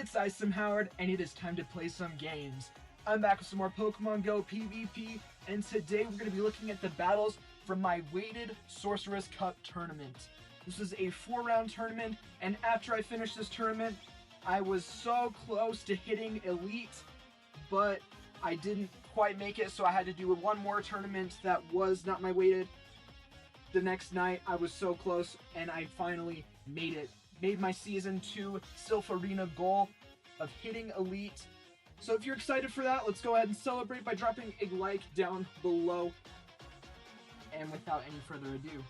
It's Isomkingdom, and it is time to play some games. I'm back with some more Pokemon Go PvP, and today we're going to be looking at the battles from my weighted Sorcerous Cup tournament. This is a 4-round tournament, and after I finished this tournament, I was so close to hitting Elite, but I didn't quite make it, so I had to do one more tournament that was not my weighted. The next night, I was so close, and I finally made it. Made my Season 2 Sylph Arena goal of hitting Elite. So if you're excited for that, let's go ahead and celebrate by dropping a like down below. And without any further ado,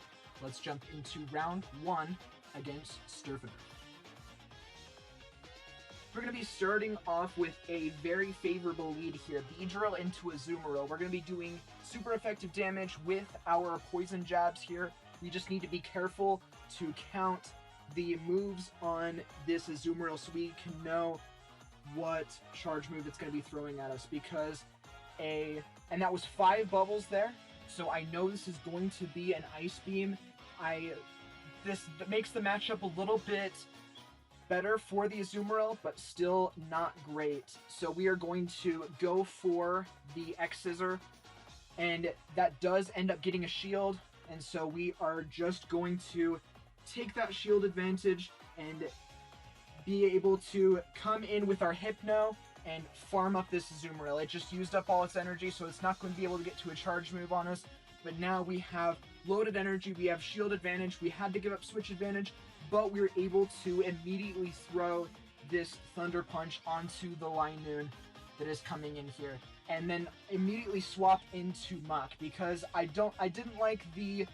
let's jump into round 1 against Sterfanerf. We're going to be starting off with a very favorable lead here. Beedrill into Azumarill. We're going to be doing super effective damage with our poison jabs here. We just need to be careful to count the moves on this Azumarill so we can know what charge move it's going to be throwing at us, because and that was 5 bubbles there, so I know this is going to be an Ice Beam. This makes the matchup a little bit better for the Azumarill, but still not great. So we are going to go for the X-Scissor, and that does end up getting a shield, and so we are just going to take that shield advantage and be able to come in with our Hypno and farm up this Azumarill. It just used up all its energy, so it's not going to be able to get to a charge move on us. But now we have loaded energy, we have shield advantage, we had to give up switch advantage, but we were able to immediately throw this Thunder Punch onto the Linoon that is coming in here. And then immediately swap into Muck, because I didn't like the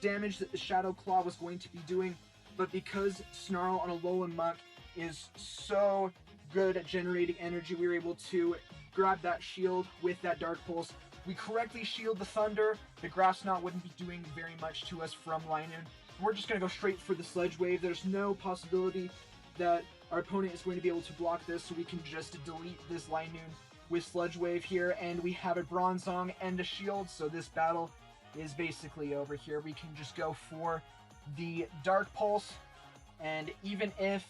damage that the Shadow Claw was going to be doing, but because Snarl on Alolan Muck is so good at generating energy, we were able to grab that shield with that Dark Pulse. We correctly shield the Thunder. The Grass Knot wouldn't be doing very much to us from Linoon. We're just going to go straight for the Sledge Wave. There's no possibility that our opponent is going to be able to block this, so we can just delete this Linoon with Sludge Wave here, and we have a Bronzong and a shield, so this battle is basically over here. We can just go for the Dark Pulse, and even if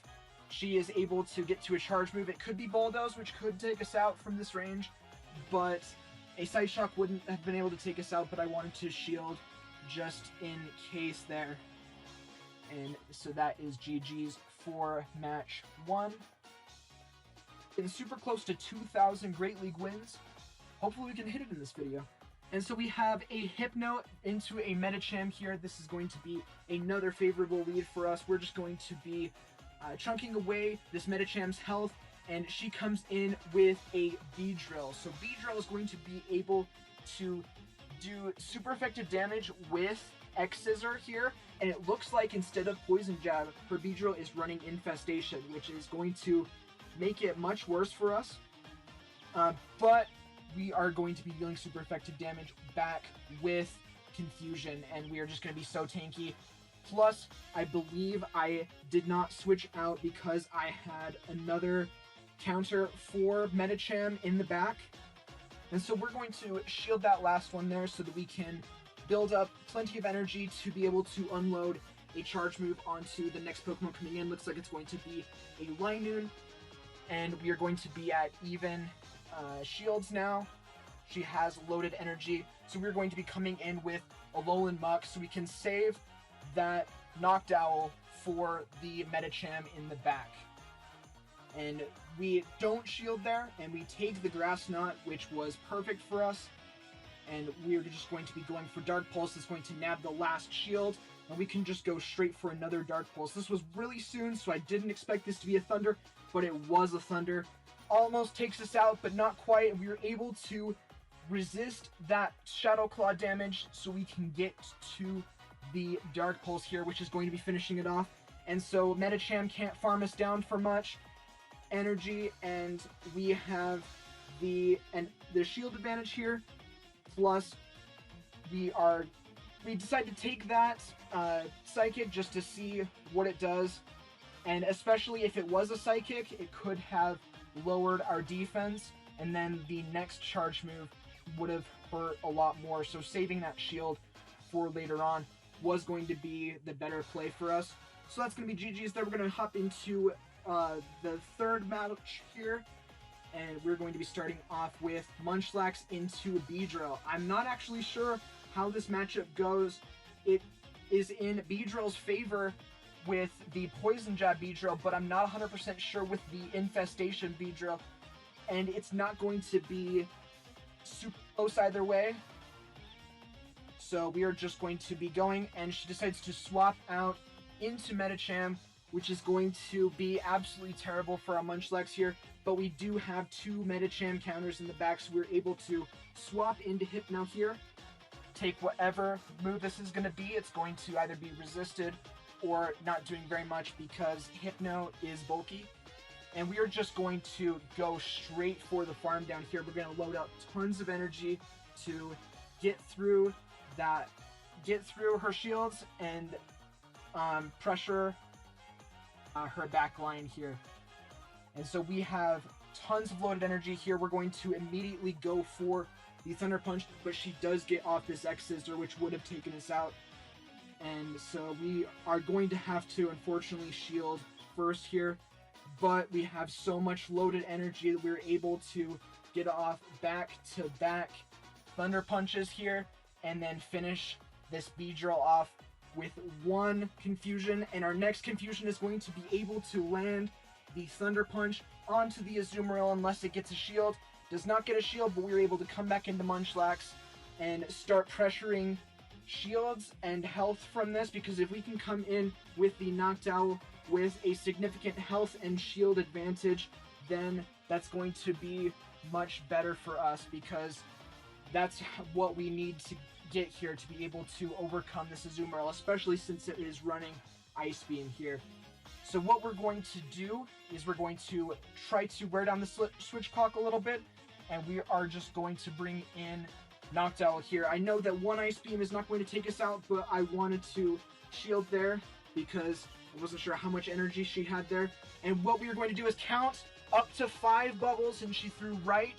she is able to get to a charge move, it could be Bulldoze, which could take us out from this range, but a Side Shock wouldn't have been able to take us out, but I wanted to shield just in case there. And so that is GG's for match 1. Getting super close to 2,000 Great League wins. Hopefully we can hit it in this video. And so we have a Hypno into a Medicham here. This is going to be another favorable lead for us. We're just going to be chunking away this Medicham's health, and she comes in with a Beedrill. So Beedrill is going to be able to do super effective damage with X-Scissor here, and it looks like instead of Poison Jab, her Beedrill is running Infestation, which is going to make it much worse for us. But we are going to be dealing super effective damage back with Confusion, and we are just going to be so tanky. Plus, I believe I did not switch out because I had another counter for Medicham in the back. And so we're going to shield that last one there so that we can build up plenty of energy to be able to unload a charge move onto the next Pokemon coming in. Looks like it's going to be a Linoon, and we are going to be at even shields now. She has loaded energy, so we're going to be coming in with Alolan Muck so we can save that Noctowl for the Medicham in the back. And we don't shield there, and we take the Grass Knot, which was perfect for us, and we're just going to be going for Dark Pulse. That's going to nab the last shield, and we can just go straight for another Dark Pulse. This was really soon, so I didn't expect this to be a Thunder, but it was a Thunder. Almost takes us out, but not quite, and we were able to resist that Shadow Claw damage so we can get to the Dark Pulse here, which is going to be finishing it off. And so Medicham can't farm us down for much energy, and we have the shield advantage here. Plus, we decide to take that Psychic just to see what it does, and especially if it was a Psychic, it could have lowered our defense, and then the next charge move would have hurt a lot more. So saving that shield for later on was going to be the better play for us. So that's going to be GG's there. We're going to hop into the third match here, and we're going to be starting off with Munchlax into Beedrill. I'm not actually sure how this matchup goes. It is in Beedrill's favor with the Poison Jab Beedrill, but I'm not 100% sure with the Infestation Beedrill, and it's not going to be super close either way. So we are just going to be going, and she decides to swap out into Medicham, which is going to be absolutely terrible for our Munchlax here, but we do have two Medicham counters in the back, so we're able to swap into Hypno here, take whatever move this is going to be. It's going to either be resisted or not doing very much because Hypno is bulky, and we are just going to go straight for the farm down here. We're going to load up tons of energy to get through her shields and pressure her back line here. And so we have tons of loaded energy here. We're going to immediately go for the Thunder Punch, but she does get off this X-Scissor, which would have taken us out. And so we are going to have to, unfortunately, shield first here. But we have so much loaded energy that we're able to get off back-to-back Thunder Punches here, and then finish this Beedrill off with one Confusion. And our next Confusion is going to be able to land the Thunder Punch onto the Azumarill unless it gets a shield. Does not get a shield, but we were able to come back into Munchlax and start pressuring shields and health from this, because if we can come in with the Noctowl with a significant health and shield advantage, then that's going to be much better for us, because that's what we need to get here to be able to overcome this Azumarill, especially since it is running Ice Beam here. So what we're going to do is we're going to try to wear down the Switch Clock a little bit, and we are just going to bring in Noctowl here. I know that one Ice Beam is not going to take us out, but I wanted to shield there because I wasn't sure how much energy she had there. And what we are going to do is count up to 5 bubbles, and she threw right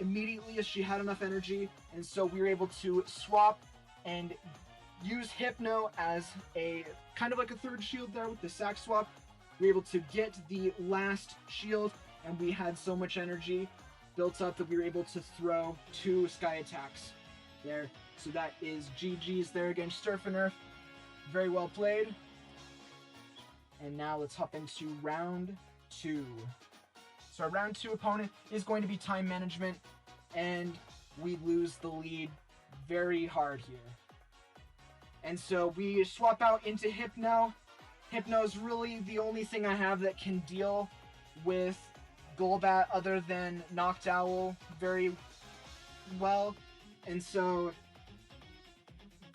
immediately as she had enough energy, and so we were able to swap and use Hypno as a kind of like a third shield there with the sack swap. We were able to get the last shield, and we had so much energy built up that we were able to throw 2 Sky Attacks there. So that is GG's there against Sterfanerf. Very well played. And now let's hop into round 2. So our round 2 opponent is going to be Time Management, and we lose the lead very hard here. And so we swap out into Hypno. Hypno's really the only thing I have that can deal with Golbat other than Noctowl very well. And so,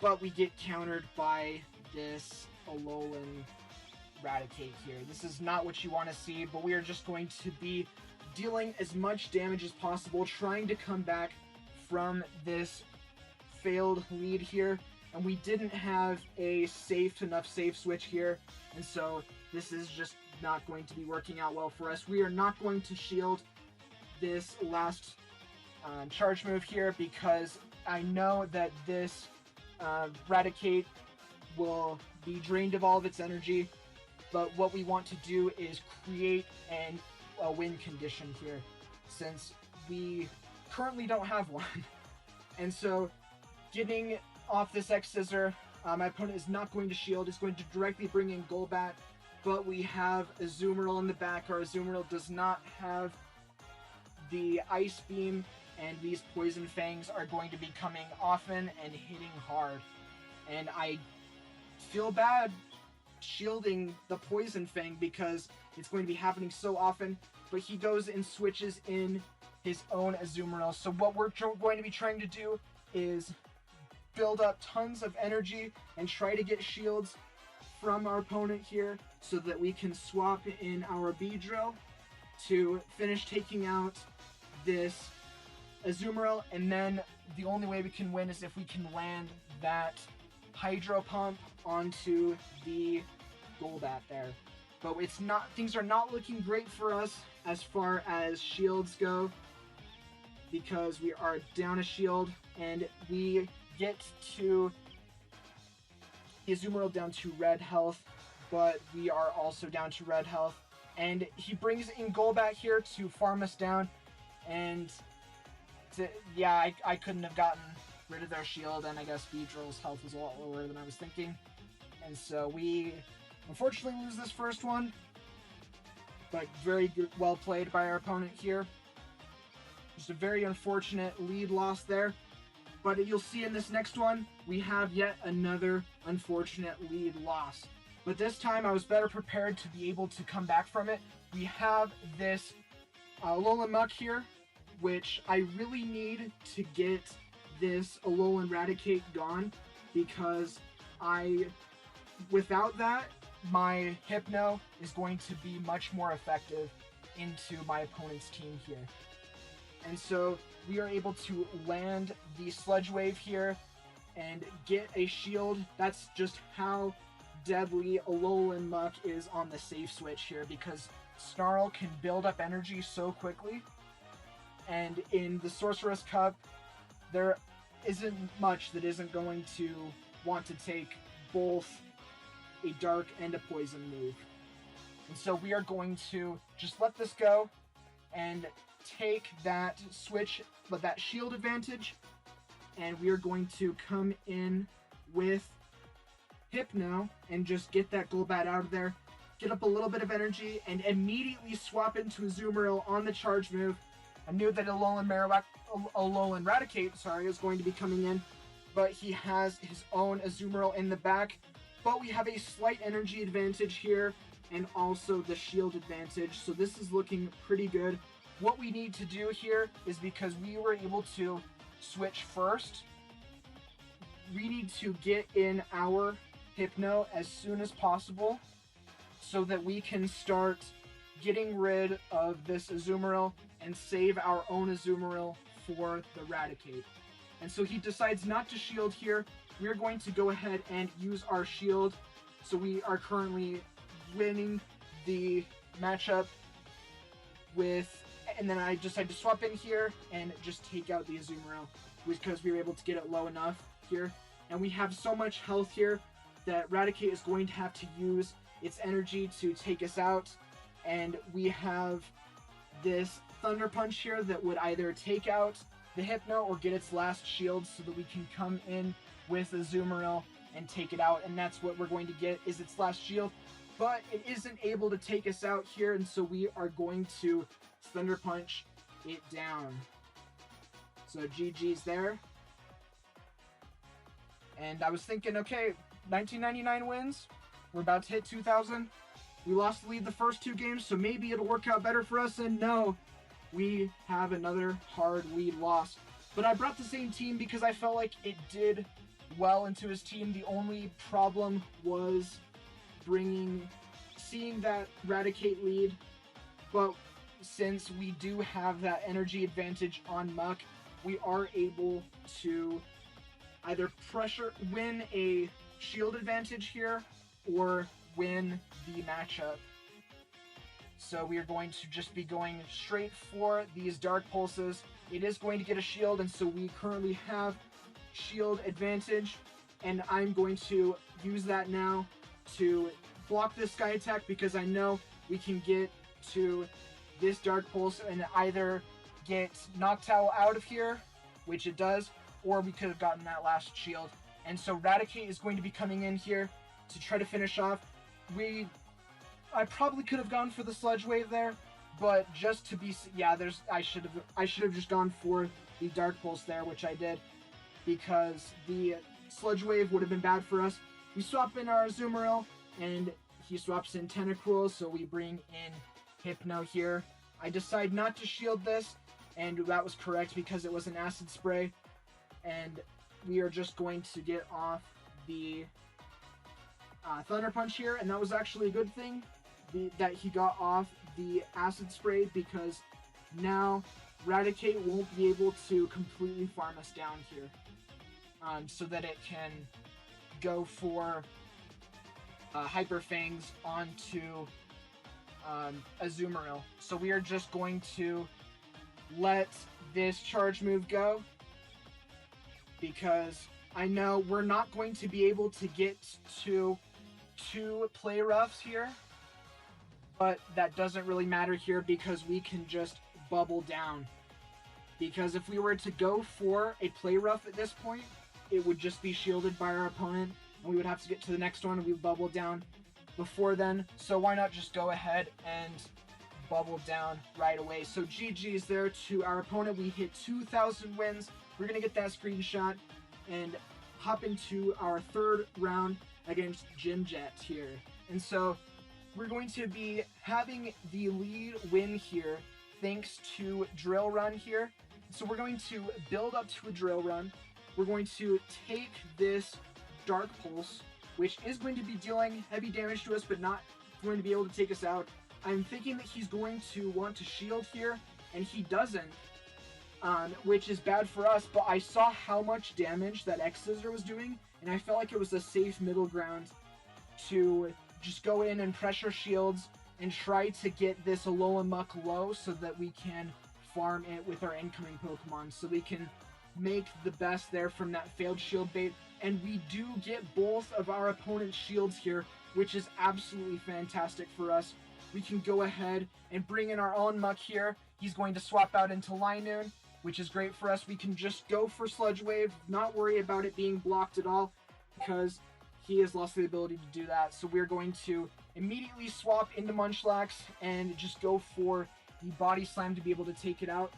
but we get countered by this Alolan Raticate here. This is not what you want to see, but we are just going to be dealing as much damage as possible, trying to come back from this failed lead here. And we didn't have a safe enough save switch here, and so this is just not going to be working out well for us. We are not going to shield this last charge move here, because I know that this Raticate will be drained of all of its energy, but what we want to do is create a win condition here, since we currently don't have one. And so getting off this X-Scissor, my opponent is not going to shield. It's going to directly bring in Golbat, but we have Azumarill in the back. Our Azumarill does not have the Ice Beam, and these Poison Fangs are going to be coming often and hitting hard. And I feel bad shielding the Poison Fang because it's going to be happening so often, but he goes and switches in his own Azumarill. So what we're going to be trying to do is build up tons of energy and try to get shields from our opponent here so that we can swap in our Beedrill to finish taking out this Azumarill, and then the only way we can win is if we can land that Hydro Pump onto the Golbat there. But it's not, things are not looking great for us as far as shields go, because we are down a shield, and we get to the Azumarill down to red health, but we are also down to red health, And he brings in Golbat here to farm us down, and yeah, I couldn't have gotten rid of their shield, and I guess Beedrill's health was a lot lower than I was thinking. And so we unfortunately lose this first one, but very good, well played by our opponent here. Just a very unfortunate lead loss there. But you'll see in this next one, we have yet another unfortunate lead loss. But this time I was better prepared to be able to come back from it. We have this Alolan Muck here, which I really need to get this Alolan Raticate gone, because without that, my Hypno is going to be much more effective into my opponent's team here. And so we are able to land the Sludge Wave here and get a shield. That's just how deadly Alolan Muck is on the safe switch here, because Snarl can build up energy so quickly. And in the Sorcerous Cup, there isn't much that isn't going to want to take both a dark and a poison move. And so we are going to just let this go and take that switch, but that shield advantage, and we are going to come in with Hypno and just get that Golbat out of there, get up a little bit of energy, and immediately swap into Azumarill on the charge move. I knew that Alolan Raticate, is going to be coming in, but he has his own Azumarill in the back. But we have a slight energy advantage here, and also the shield advantage, so this is looking pretty good. What we need to do here is, because we were able to switch first, we need to get in our Hypno as soon as possible so that we can start getting rid of this Azumarill and save our own Azumarill for the Raticate. And so he decides not to shield here. We're going to go ahead and use our shield. So we are currently winning the matchup with, and then I decide to swap in here and just take out the Azumarill because we were able to get it low enough here. And we have so much health here that Raticate is going to have to use its energy to take us out. And we have this Thunder Punch here that would either take out the Hypno or get its last shield so that we can come in with Azumarill and take it out. And that's what we're going to get, is its last shield. But it isn't able to take us out here, and so we are going to Thunder Punch it down. So GG's there. And I was thinking, okay, 1999 wins. We're about to hit 2000. We lost the lead the first two games, so maybe it'll work out better for us. And no, we have another hard lead loss. But I brought the same team because I felt like it did well into his team. The only problem was seeing that Raticate lead. But since we do have that energy advantage on Muck, we are able to either win a shield advantage here or win the matchup. So we are going to just be going straight for these Dark Pulses. It is going to get a shield, and so we currently have shield advantage, and I'm going to use that now to block this Sky Attack because I know we can get to this Dark Pulse and either get Noctowl out of here, which it does, or we could have gotten that last shield. And so Raticate is going to be coming in here to try to finish off. I probably could have gone for the Sludge Wave there, but just to be, I should have just gone for the Dark Pulse there, which I did, because the Sludge Wave would have been bad for us. We swap in our Azumarill, and he swaps in Tentacruel, so we bring in Hypno here. I decide not to shield this, and that was correct because it was an Acid Spray, and we are just going to get off the Thunder Punch here, and that was actually a good thing that he got off the Acid Spray, because now Raticate won't be able to completely farm us down here, so that it can go for Hyper Fangs onto Azumarill. So we are just going to let this charge move go, because I know we're not going to be able to get to 2 Play Roughs here. but that doesn't really matter here because we can just bubble down. Because if we were to go for a play rough at this point, it would just be shielded by our opponent, and we would have to get to the next one, and we would bubble down before then. So why not just go ahead and bubble down right away? So GG's there to our opponent. We hit 2,000 wins. We're going to get that screenshot and hop into our third round against Jim Jet here. And so we're going to be having the lead win here thanks to Drill Run here. So we're going to build up to a Drill Run. We're going to take this Dark Pulse, which is going to be dealing heavy damage to us, but not going to be able to take us out. I'm thinking that he's going to want to shield here, and he doesn't, which is bad for us, but I saw how much damage that X-Scissor was doing, and I felt like it was a safe middle ground to just go in and pressure shields and try to get this Alola Muck low so that we can farm it with our incoming Pokemon, so we can make the best there from that failed shield bait. And we do get both of our opponent's shields here, which is absolutely fantastic for us. We can go ahead and bring in our own Muck here. He's going to swap out into Linoon, which is great for us. We can just go for Sludge Wave, not worry about it being blocked at all, because he has lost the ability to do that. So we're going to immediately swap into Munchlax and just go for the Body Slam to be able to take it out.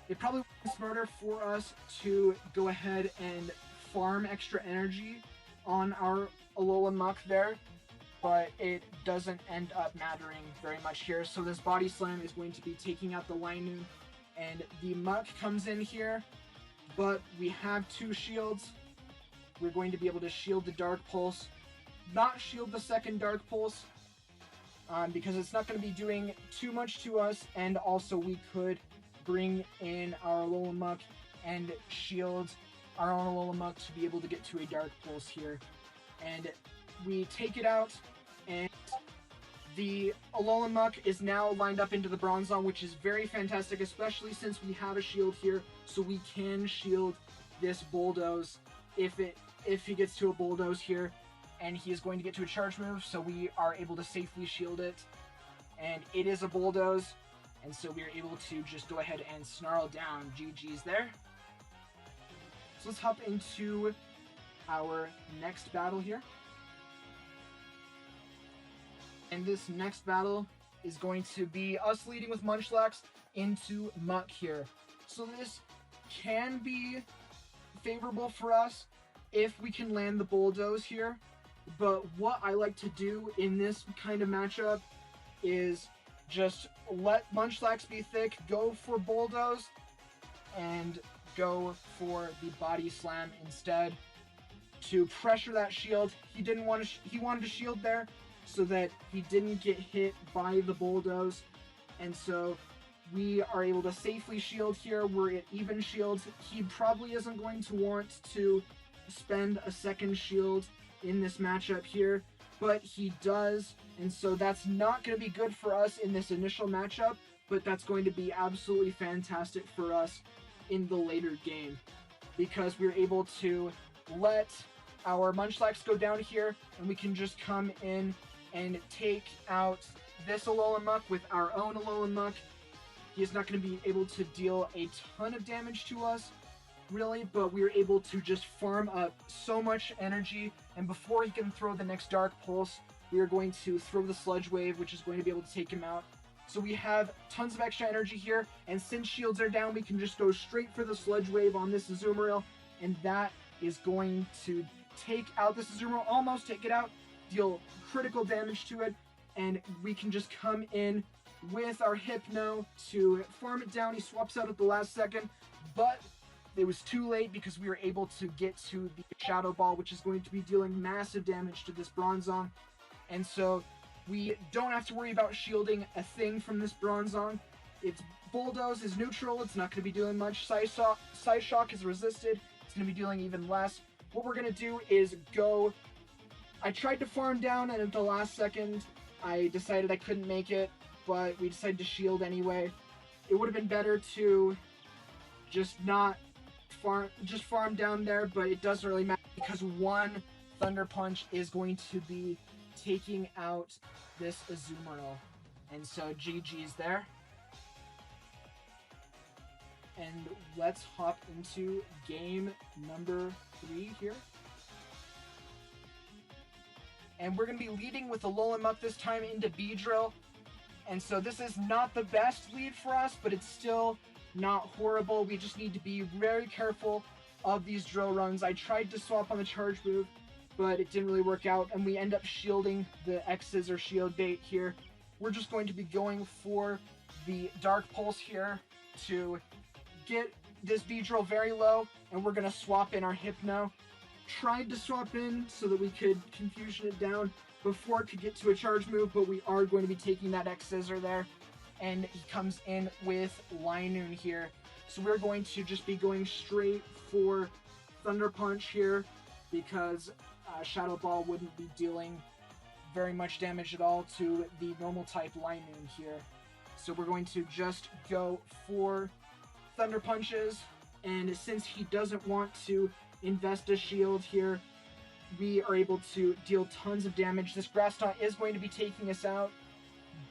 It probably would be smarter for us to go ahead and farm extra energy on our Alola Muck there, but it doesn't end up mattering very much here. So this Body Slam is going to be taking out the Linoon, and the Muck comes in here, but we have two shields. We're going to be able to shield the Dark Pulse, not shield the second Dark Pulse, because it's not going to be doing too much to us, and also we could bring in our Alola Muck and shield our own Alola Muck to be able to get to a Dark Pulse here. And we take it out, and the Alola Muck is now lined up into the Bronzong, which is very fantastic, especially since we have a shield here, so we can shield this Bulldoze if he gets to a Bulldoze here, and he is going to get to a charge move, so we are able to safely shield it. And it is a Bulldoze, and so we are able to just go ahead and snarl down. GG's there. So let's hop into our next battle here. And this next battle is going to be us leading with Munchlax into Muck here. So this can be favorable for us if we can land the Bulldoze here. But what I like to do in this kind of matchup is just let Munchlax be thick, go for Bulldoze, and go for the Body Slam instead to pressure that shield. He wanted to shield there so that he didn't get hit by the Bulldoze, and so we are able to safely shield here. We're at even shields. He probably isn't going to want to spend a second shield in this matchup here, but he does, and so that's not going to be good for us in this initial matchup, but that's going to be absolutely fantastic for us in the later game, because we're able to let our Munchlax go down here, and we can just come in and take out this Alola Muck with our own Alola Muck. He is not going to be able to deal a ton of damage to us, really, but we are able to just farm up so much energy, and before he can throw the next Dark Pulse, we are going to throw the Sludge Wave, which is going to be able to take him out. So we have tons of extra energy here, and since shields are down, we can just go straight for the Sludge Wave on this Azumarill, and that is going to take out this Azumarill, almost take it out, deal critical damage to it, and we can just come in with our Hypno to farm it down. He swaps out at the last second, but it was too late because we were able to get to the Shadow Ball, which is going to be dealing massive damage to this Bronzong, and so we don't have to worry about shielding a thing from this Bronzong. Its Bulldoze is neutral, it's not going to be doing much. Psyshock is resisted, it's going to be dealing even less. What we're going to do is go... I tried to farm down, and at the last second, I decided I couldn't make it, but we decided to shield anyway. It would have been better to just not farm down there, but it doesn't really matter because one Thunder Punch is going to be taking out this Azumarill. And so GG's there. And let's hop into game number 3 here. And we're going to be leading with Alolan this time into Beedrill. And so this is not the best lead for us, but it's still not horrible. We just need to be very careful of these drill runs. I tried to swap on the charge move, but it didn't really work out. And we end up shielding the X's or shield bait here. We're just going to be going for the Dark Pulse here to get this Beedrill very low, and we're going to swap in our Hypno. Tried to swap in so that we could Confusion it down before it could get to a charge move, but we are going to be taking that X-Scissor there, and he comes in with Linoon here. So we're going to just be going straight for Thunder Punch here, because Shadow Ball wouldn't be dealing very much damage at all to the normal type Linoon here. So we're going to just go for Thunder Punches, and since he doesn't want to invest a shield here, we are able to deal tons of damage. This Grass Knot is going to be taking us out,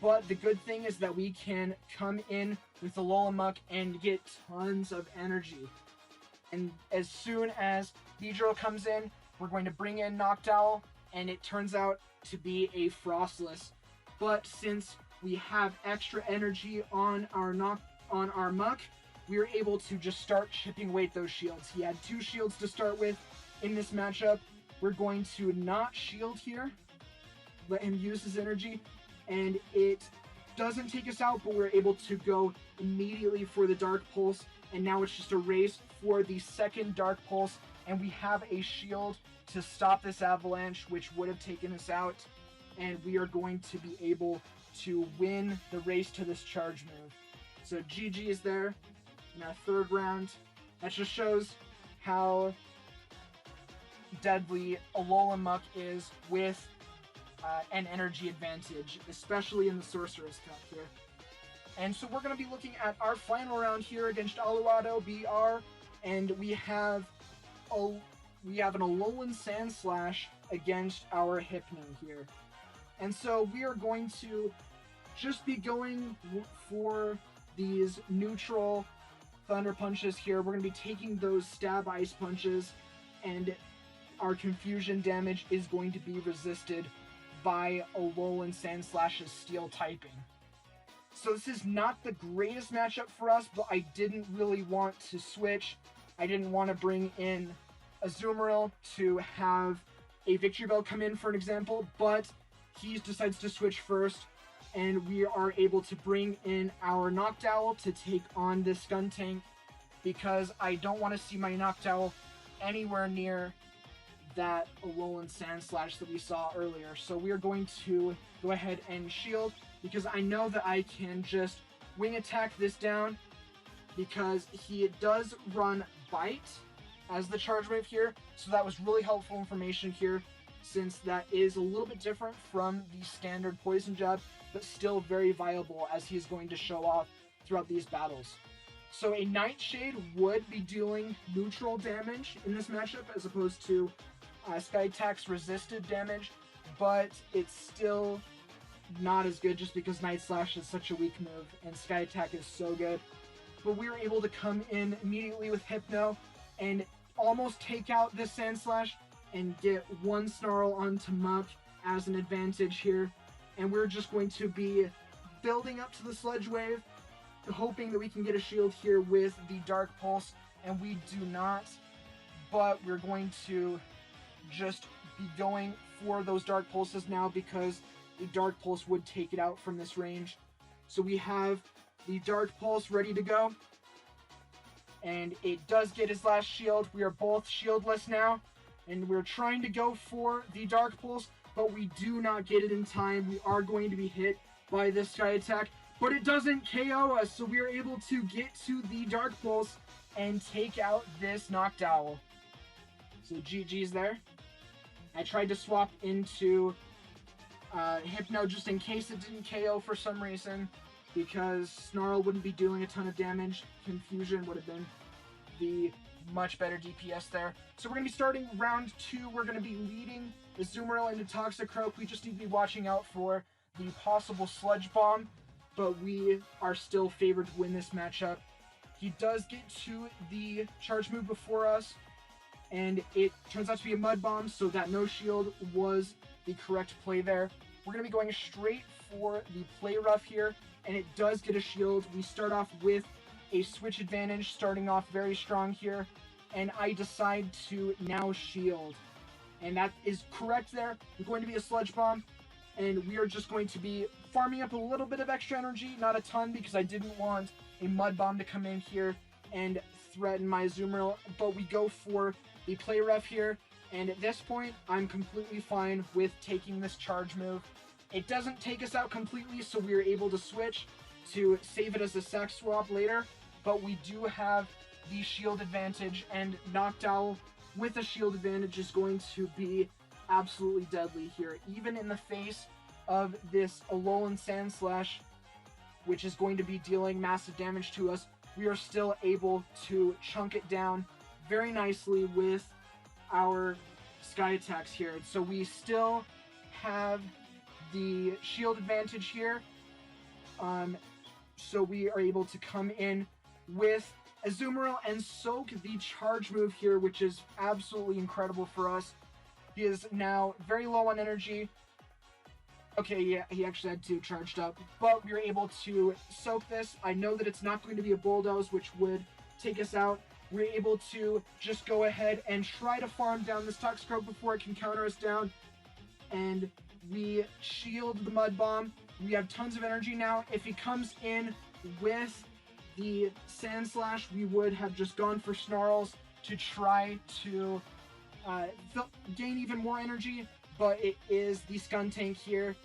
but the good thing is that we can come in with the Alolan and get tons of energy. And as soon as Beedrill comes in, we're going to bring in Noctowl, and it turns out to be a Frostless. But since we have extra energy on our Muck, we were able to just start chipping away at those shields. He had 2 shields to start with in this matchup. We're going to not shield here, let him use his energy, and it doesn't take us out, but we're able to go immediately for the Dark Pulse, and now it's just a race for the second Dark Pulse, and we have a shield to stop this Avalanche, which would have taken us out, and we are going to be able to win the race to this charge move. So GG is there in our 3rd round. That just shows how deadly Alolan is with an energy advantage, especially in the Sorcerous Cup here. And so we're going to be looking at our final round here against AluadoBR, and we have an Alolan Sandslash against our Hypno here. And so we are going to just be going for these neutral Thunder Punches here. We're going to be taking those Stab Ice Punches, and our Confusion damage is going to be resisted by Alolan Sandslash's Steel typing. So this is not the greatest matchup for us, but I didn't really want to switch. I didn't want to bring in Azumarill to have a Victory Bell come in, for an example, but he decides to switch first, and we are able to bring in our Noctowl to take on this Skuntank, because I don't want to see my Noctowl anywhere near that Alolan Sandslash that we saw earlier. So we are going to go ahead and shield, because I know that I can just wing attack this down, because he does run Bite as the charge move here. So that was really helpful information here, since that is a little bit different from the standard Poison Jab, but still very viable as he's going to show off throughout these battles. So a Nightshade would be dealing neutral damage in this matchup, as opposed to Sky Attack's resisted damage, but it's still not as good just because Night Slash is such a weak move and Sky Attack is so good. But we were able to come in immediately with Hypno and almost take out this Sandslash and get 1 Snarl onto Muck as an advantage here. And we're just going to be building up to the Sludge Wave, hoping that we can get a shield here with the Dark Pulse, and we do not, but we're going to just be going for those Dark Pulses now, because the Dark Pulse would take it out from this range. So we have the Dark Pulse ready to go, and it does get his last shield. We are both shieldless now, and we're trying to go for the Dark Pulse, but we do not get it in time. We are going to be hit by this Sky Attack, but it doesn't KO us, so we are able to get to the Dark Pulse and take out this Noctowl. So GG's there. I tried to swap into Hypno just in case it didn't KO for some reason, because Snarl wouldn't be doing a ton of damage. Confusion would have been the much better DPS there. So we're going to be starting round 2. We're going to be leading Azumarill into Toxicroak. We just need to be watching out for the possible Sludge Bomb, but we are still favored to win this matchup. He does get to the charge move before us, and it turns out to be a Mud Bomb, so that no shield was the correct play there. We're going to be going straight for the Play Rough here, and it does get a shield. We start off with a switch advantage, starting off very strong here, and I decide to now shield. And that is correct there. We're going to be a Sludge Bomb, and we are just going to be farming up a little bit of extra energy, not a ton, because I didn't want a Mud Bomb to come in here and threaten my Azumarill, but we go for the Play Rough here, and at this point, I'm completely fine with taking this charge move. It doesn't take us out completely, so we're able to switch to save it as a sack swap later, but we do have the shield advantage, and Noctowl with a shield advantage is going to be absolutely deadly here, even in the face of this Alolan Sandslash, which is going to be dealing massive damage to us. We are still able to chunk it down very nicely with our Sky Attacks here. So we still have the shield advantage here. So we are able to come in with Azumarill and soak the charge move here, which is absolutely incredible for us. He is now very low on energy. Okay, yeah, he actually had 2 charged up, but we were able to soak this. I know that it's not going to be a Bulldoze, which would take us out. We're able to just go ahead and try to farm down this Toxicroak before it can counter us down, and we shield the Mud Bomb. We have tons of energy now. If he comes in with the Sandslash, we would have just gone for Snarls to try to gain even more energy, but it is the Skuntank here,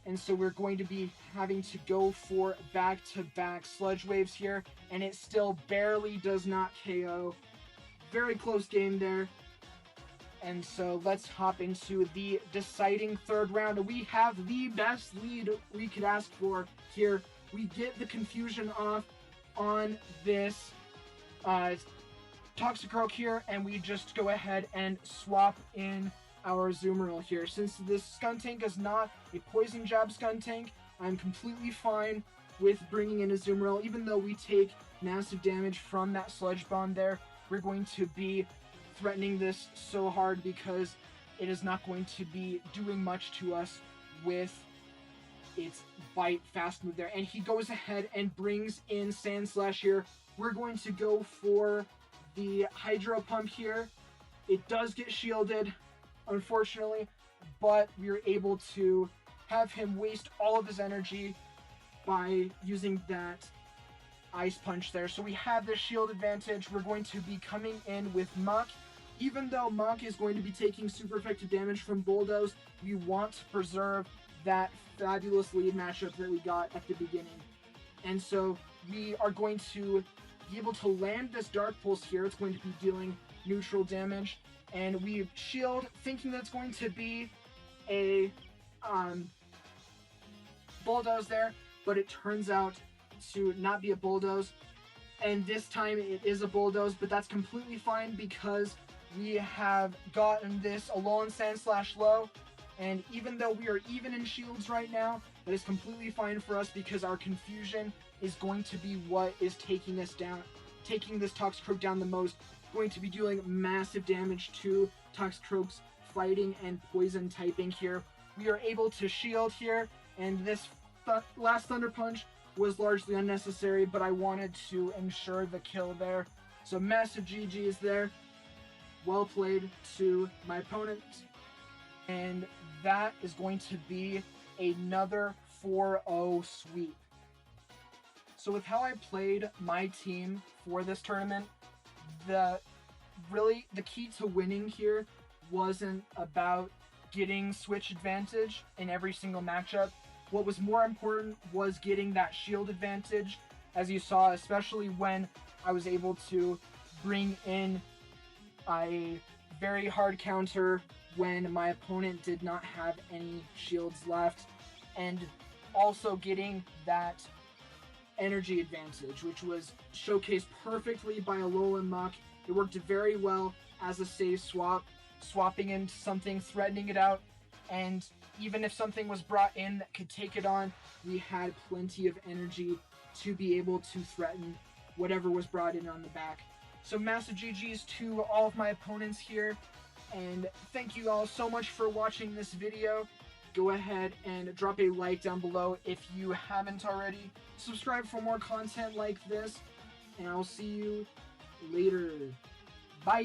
and so we're going to be having to go for back-to-back Sludge Waves here, and it still barely does not KO. Very close game there. And so let's hop into the deciding third round. We have the best lead we could ask for here. We get the confusion off on this Toxicroak here, and we just go ahead and swap in our Azumarill here. Since this Skuntank is not a Poison Jab Skuntank, I'm completely fine with bringing in Azumarill. Even though we take massive damage from that Sludge Bomb there, we're going to be threatening this so hard because it is not going to be doing much to us with its Bite fast move there. And he goes ahead and brings in Sandslash here. We're going to go for the Hydro Pump here. It does get shielded, unfortunately, but we were able to have him waste all of his energy by using that Ice Punch there. So we have the shield advantage. We're going to be coming in with Mach. Even though Mach is going to be taking super effective damage from Bulldoze, we want to preserve that fabulous lead matchup that we got at the beginning. And so we are going to be able to land this Dark Pulse here. It's going to be dealing neutral damage. And we shield, thinking that it's going to be a Bulldoze there, but it turns out to not be a Bulldoze. And this time it is a Bulldoze, but that's completely fine because we have gotten this Alolan Sandslash low, and even though we are even in shields right now, that is completely fine for us because our confusion is going to be what is taking us down, taking this Toxicroak down the most, going to be doing massive damage to Toxicroak's fighting and poison typing here. We are able to shield here, and this last Thunder Punch was largely unnecessary, but I wanted to ensure the kill there. So massive GG's there. Well played to my opponent. And that is going to be another 4-0 sweep. So with how I played my team for this tournament, the key to winning here wasn't about getting switch advantage in every single matchup. What was more important was getting that shield advantage, as you saw, especially when I was able to bring in a very hard counter when my opponent did not have any shields left, and also getting that energy advantage, which was showcased perfectly by Alolan Mach. It worked very well as a save swap, swapping into something, threatening it out, and even if something was brought in that could take it on, we had plenty of energy to be able to threaten whatever was brought in on the back. So massive GG's to all of my opponents here, and thank you all so much for watching this video. Go ahead and drop a like down below if you haven't already. Subscribe for more content like this, and I'll see you later. Bye!